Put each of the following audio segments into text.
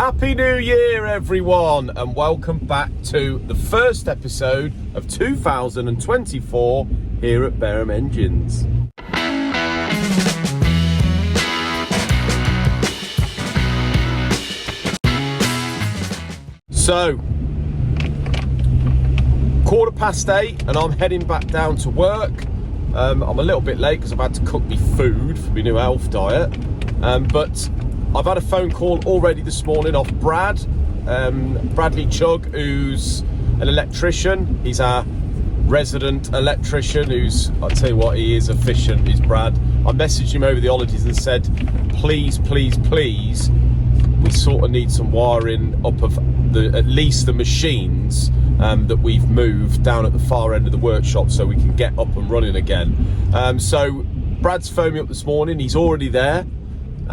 Happy New Year, everyone, and welcome back to the first episode of 2024 here at Bareham Engines. So, 8:15 and I'm heading back down to work. I'm a little bit late because I've had to cook me food for my new health diet, but I've had a phone call already this morning off Brad, Bradley Chugg, who's an electrician. He's our resident electrician who's, I'll tell you what, he is efficient, is Brad. I messaged him over the holidays and said, please, we sort of need some wiring up of at least the machines that we've moved down at the far end of the workshop so we can get up and running again. So Brad's phoned me up this morning, he's already there.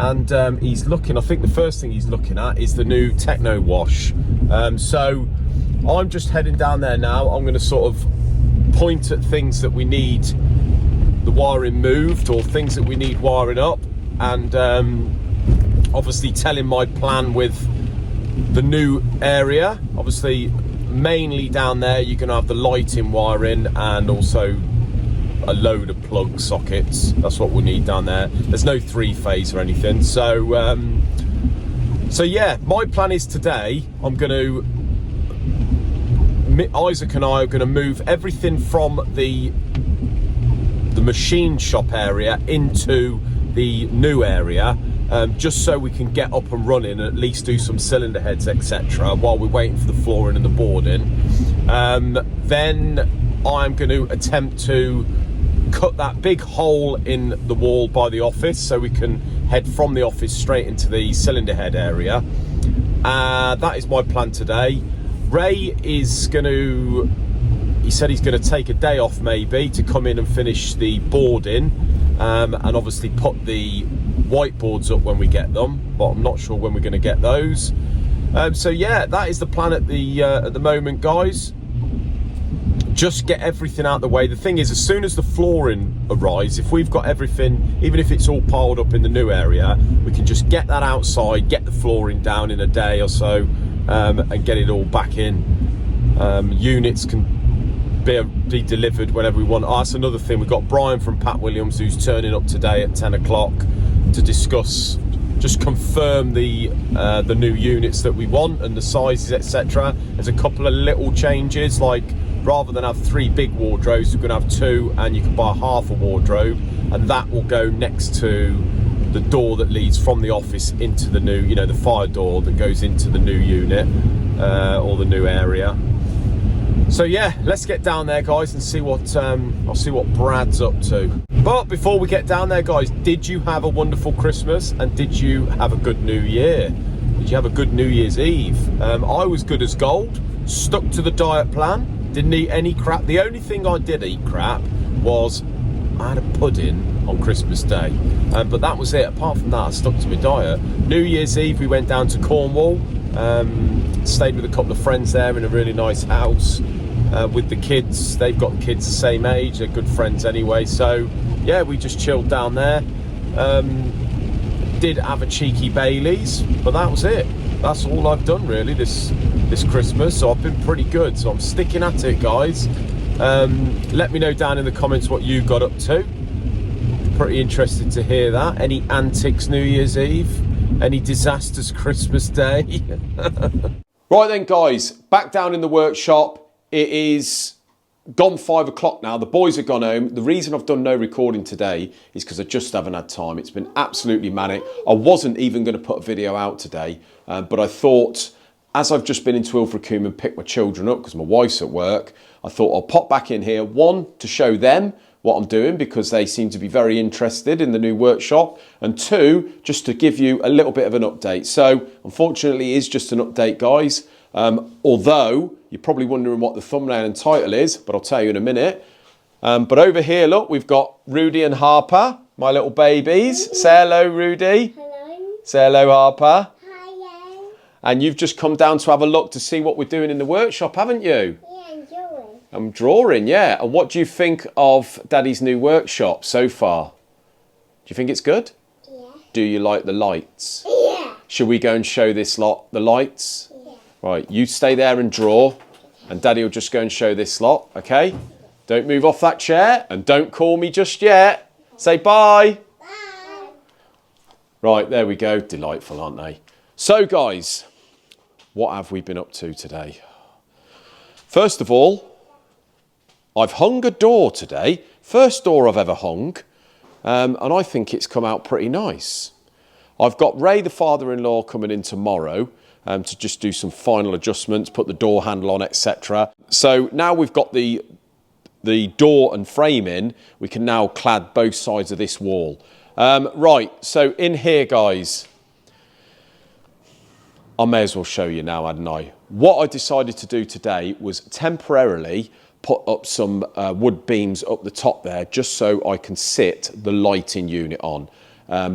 And he's looking, I think the first thing he's looking at is the new Techno Wash. So I'm just heading down there now. I'm going to sort of point at things that we need the wiring moved or things that we need wiring up. And obviously tell him my plan with the new area. Obviously, mainly down there, you're going to have the lighting wiring and also a load of plug sockets. That's what we'll need down there. There's no 3-phase or anything. So yeah, my plan is today Isaac and I are going to move everything from the machine shop area into the new area, just so we can get up and running and at least do some cylinder heads, etc., while we're waiting for the flooring and the boarding. Then I'm going to attempt to cut that big hole in the wall by the office so we can head from the office straight into the cylinder head area. That is my plan today. Ray is he said he's going to take a day off maybe to come in and finish the boarding, and obviously put the whiteboards up when we get them, but I'm not sure when we're going to get those. So yeah, that is the plan at the moment, guys. Just get everything out of the way. The thing is, as soon as the flooring arrives, if we've got everything, even if it's all piled up in the new area, we can just get that outside, get the flooring down in a day or so, and get it all back in. Units can be delivered whenever we want. That's another thing. We've got Brian from Pat Williams who's turning up today at 10 o'clock to discuss, just confirm the new units that we want and the sizes, etc. There's a couple of little changes, like rather than have 3 big wardrobes, we're going to have 2, and you can buy half a wardrobe, and that will go next to the door that leads from the office into the new, the fire door that goes into the new unit, or the new area. So yeah, let's get down there, guys, and see what I'll see what Brad's up to. But before we get down there, guys, did you have a wonderful Christmas and did you have a good New Year? Did you have a good New Year's Eve? I was good as gold, stuck to the diet plan. Didn't eat any crap. The only thing I did eat crap was I had a pudding on Christmas Day, but that was it. Apart from that, I stuck to my diet. New Year's Eve, we went down to Cornwall, stayed with a couple of friends there in a really nice house with the kids. They've got kids the same age, they're good friends anyway, so yeah, we just chilled down there. Did have a cheeky Baileys, but that was it. That's all I've done really this Christmas, so I've been pretty good, so I'm sticking at it, guys. Let me know down in the comments what you got up to. Pretty interested to hear that. Any antics New Year's Eve? Any disasters Christmas Day? Right then, guys, back down in the workshop. It is gone 5 o'clock now. The boys have gone home. The reason I've done no recording today is because I just haven't had time. It's been absolutely manic. I wasn't even going to put a video out today, but I thought, as I've just been into Ilfracombe and picked my children up because my wife's at work, I thought I'll pop back in here, one, to show them what I'm doing because they seem to be very interested in the new workshop, and 2, just to give you a little bit of an update. So unfortunately it is just an update, guys, although you're probably wondering what the thumbnail and title is, but I'll tell you in a minute. But over here, look, we've got Rudy and Harper, my little babies. Say hello, Rudy. Hello. Say hello, Harper. Hello. And you've just come down to have a look to see what we're doing in the workshop, haven't you? Yeah, I'm drawing. I'm drawing, yeah. And what do you think of Daddy's new workshop so far? Do you think it's good? Yeah. Do you like the lights? Yeah. Shall we go and show this lot the lights? Yeah. Right, you stay there and draw, and Daddy will just go and show this lot, okay? Don't move off that chair, and don't call me just yet. Say bye. Bye. Right, there we go. Delightful, aren't they? So, guys, what have we been up to today? First of all, I've hung a door today. First door I've ever hung, and I think it's come out pretty nice. I've got Ray, the father-in-law, coming in tomorrow to just do some final adjustments, put the door handle on, etc. So now we've got the door and frame in, we can now clad both sides of this wall. Right, so in here, guys, I may as well show you now, hadn't I? What I decided to do today was temporarily put up some wood beams up the top there, just so I can sit the lighting unit on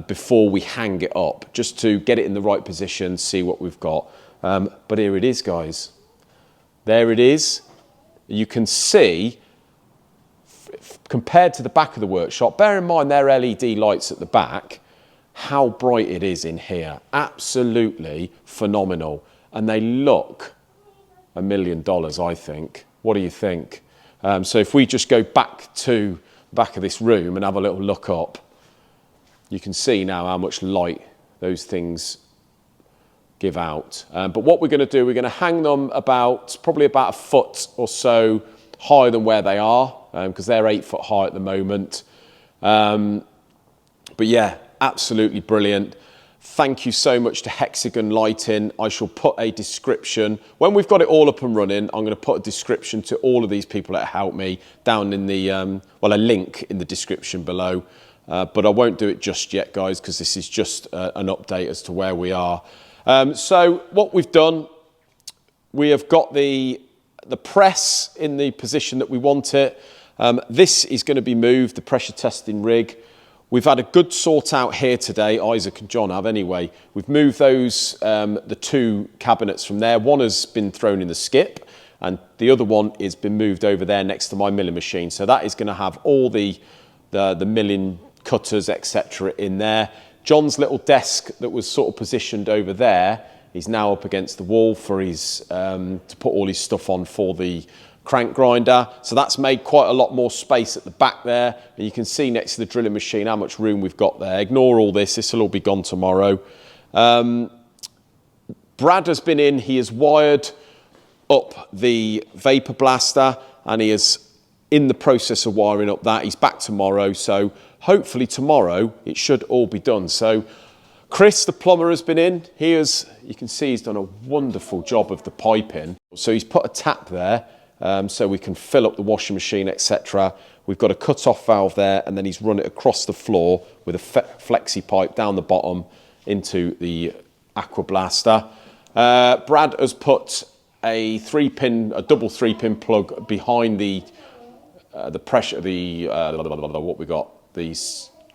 before we hang it up, just to get it in the right position, see what we've got. But here it is, guys. There it is. You can see, compared to the back of the workshop, bear in mind they're LED lights at the back, how bright it is in here. Absolutely phenomenal. And they look $1 million, I think. What do you think? So if we just go back to the back of this room and have a little look up, you can see now how much light those things give out. But what we're going to do, we're going to hang them probably about a foot or so higher than where they are, because they're 8 foot high at the moment. But yeah, absolutely brilliant. Thank you so much to Hexagon Lighting. I shall put a description. When we've got it all up and running, I'm going to put a description to all of these people that helped me down in the, a link in the description below. But I won't do it just yet, guys, because this is just an update as to where we are. So what we've done, we have got the press in the position that we want it. This is going to be moved, the pressure testing rig. We've had a good sort out here today, Isaac and John have anyway. We've moved those, the 2 cabinets from there. One has been thrown in the skip and the other one has been moved over there next to my milling machine. So that is going to have all the milling cutters, etc. in there. John's little desk that was sort of positioned over there is now up against the wall for his, to put all his stuff on for the crank grinder. So that's made quite a lot more space at the back there. And you can see next to the drilling machine how much room we've got there. Ignore all this, this will all be gone tomorrow. Brad has been in, he has wired up the vapor blaster and he is in the process of wiring up that. He's back tomorrow, so hopefully tomorrow it should all be done. So Chris, the plumber, has been in. You can see he's done a wonderful job of the piping. So he's put a tap there, so we can fill up the washing machine, etc. We've got a cut-off valve there, and then he's run it across the floor with a flexi pipe down the bottom into the aqua blaster. Brad has put a double 3-pin plug behind the pressure, what we got, the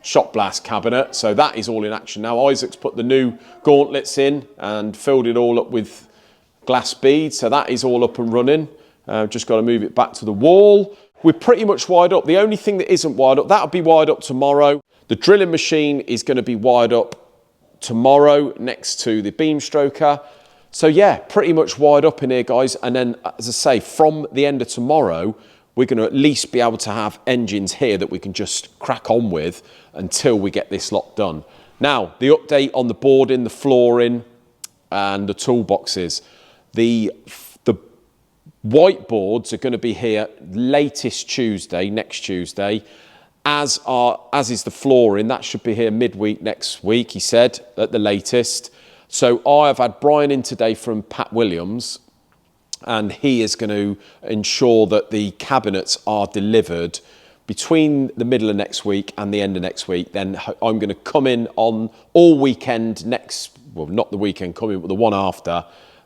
shot blast cabinet. So that is all in action now. Isaac's put the new gauntlets in and filled it all up with glass beads. So that is all up and running. Just got to move it back to the wall. We're pretty much wired up. The only thing that isn't wired up, that'll be wired up tomorrow. The drilling machine is going to be wired up tomorrow next to the beam stroker. So yeah, pretty much wired up in here, guys. And then, as I say, from the end of tomorrow, we're going to at least be able to have engines here that we can just crack on with until we get this lot done. Now, the update on the boarding, the flooring, and the toolboxes. The whiteboards are going to be here latest Tuesday, next Tuesday, as is the flooring. That should be here midweek next week, he said, at the latest. So I have had Brian in today from Pat Williams, and he is going to ensure that the cabinets are delivered between the middle of next week and the end of next week. Then I'm going to come in on all weekend not the weekend coming, but the one after,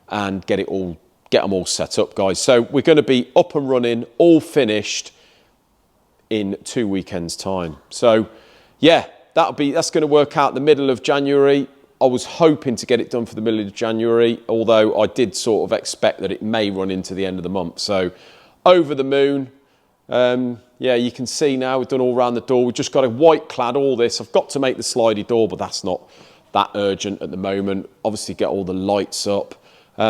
and get them all set up, guys. So we're going to be up and running, all finished in 2 weekends' time. So yeah, that's going to work out the middle of January. I was hoping to get it done for the middle of January, although I did sort of expect that it may run into the end of the month. So over the moon. Yeah, you can see now we've done all around the door. We've just got to white clad all this. I've got to make the slidey door, but that's not that urgent at the moment. Obviously get all the lights up.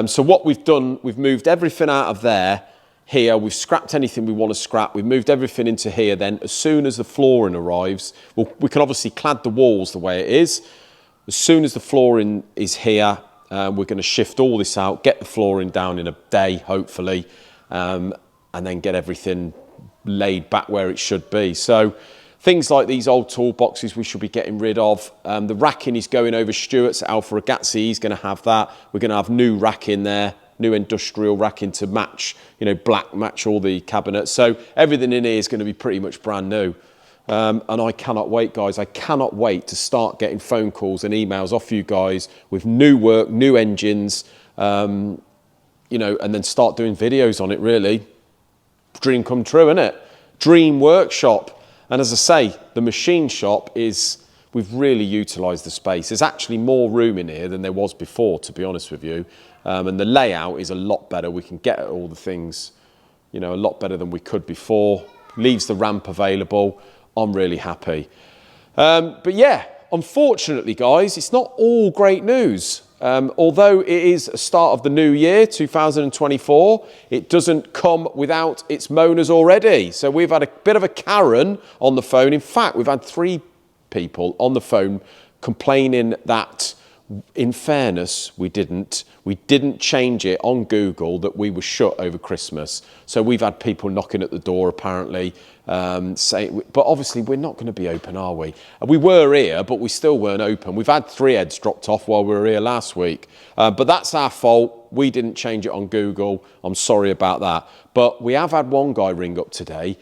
So what we've done, we've moved everything out of there, here. We've scrapped anything we want to scrap. We've moved everything into here. Then as soon as the flooring arrives, we can obviously clad the walls the way it is. As soon as the flooring is here, we're going to shift all this out, get the flooring down in a day, hopefully, and then get everything laid back where it should be. So things like these old toolboxes we should be getting rid of. The racking is going over Stuart's at Alfa Ragazzi. He's going to have that. We're going to have new racking there, new industrial racking to match, you know, black, match all the cabinets. So everything in here is going to be pretty much brand new. And I cannot wait, guys. I cannot wait to start getting phone calls and emails off you guys with new work, new engines, you know, and then start doing videos on it, really. Dream come true, isn't it? Dream workshop. And as I say, the machine shop is, we've really utilised the space. There's actually more room in here than there was before, to be honest with you. And the layout is a lot better. We can get at all the things, you know, a lot better than we could before. Leaves the ramp available. I'm really happy. But yeah, unfortunately, guys, it's not all great news. Although it is a start of the new year, 2024, it doesn't come without its moaners already. So we've had a bit of a Karen on the phone. In fact, we've had 3 people on the phone complaining that, in fairness, we didn't change it on Google that we were shut over Christmas. So we've had people knocking at the door, apparently, saying, but obviously we're not going to be open, are we? We were here, but we still weren't open. We've had 3 heads dropped off while we were here last week. But that's our fault. We didn't change it on Google. I'm sorry about that. But we have had one guy ring up today,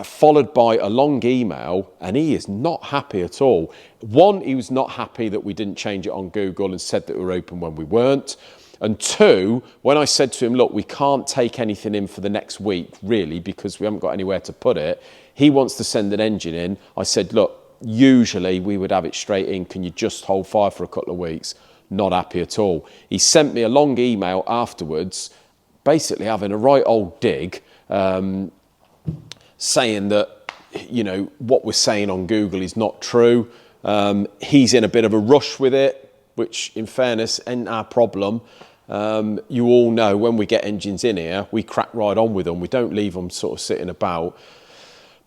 followed by a long email, and he is not happy at all. One, he was not happy that we didn't change it on Google and said that we were open when we weren't. And 2, when I said to him, look, we can't take anything in for the next week, really, because we haven't got anywhere to put it. He wants to send an engine in. I said, look, usually we would have it straight in. Can you just hold fire for a couple of weeks? Not happy at all. He sent me a long email afterwards, basically having a right old dig, saying that, you know, what we're saying on Google is not true. He's in a bit of a rush with it, which in fairness ain't our problem. You all know when we get engines in here, we crack right on with them. We don't leave them sort of sitting about.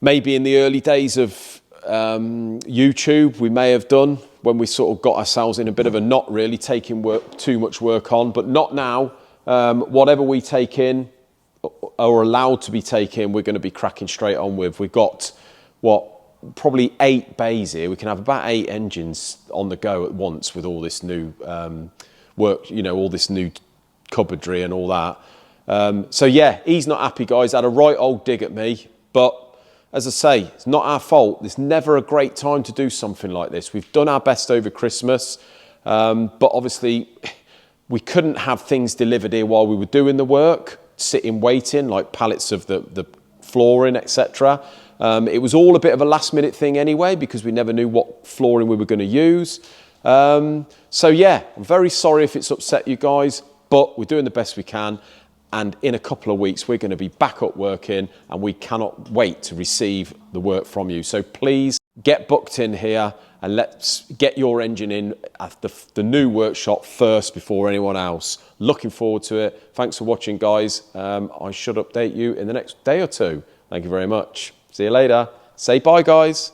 Maybe in the early days of YouTube, we may have done when we sort of got ourselves in a bit of a knot, really taking too much work on, but not now. Whatever we take in, or allowed to be taken, we're going to be cracking straight on with. We've got, probably 8 bays here. We can have about 8 engines on the go at once with all this new work, you know, all this new cupboardry and all that. So yeah, he's not happy, guys. Had a right old dig at me, but as I say, it's not our fault. There's never a great time to do something like this. We've done our best over Christmas, but obviously we couldn't have things delivered here while we were doing the work, sitting waiting, like pallets of the flooring, etc. It was all a bit of a last minute thing anyway, because we never knew what flooring we were going to use. So yeah, I'm very sorry if it's upset you guys, but we're doing the best we can. And in a couple of weeks, we're going to be back up working, and we cannot wait to receive the work from you. So please get booked in here, and let's get your engine in at the new workshop first before anyone else. Looking forward to it. Thanks for watching, guys. I should update you in the next day or 2. Thank you very much. See you later. Say bye, guys.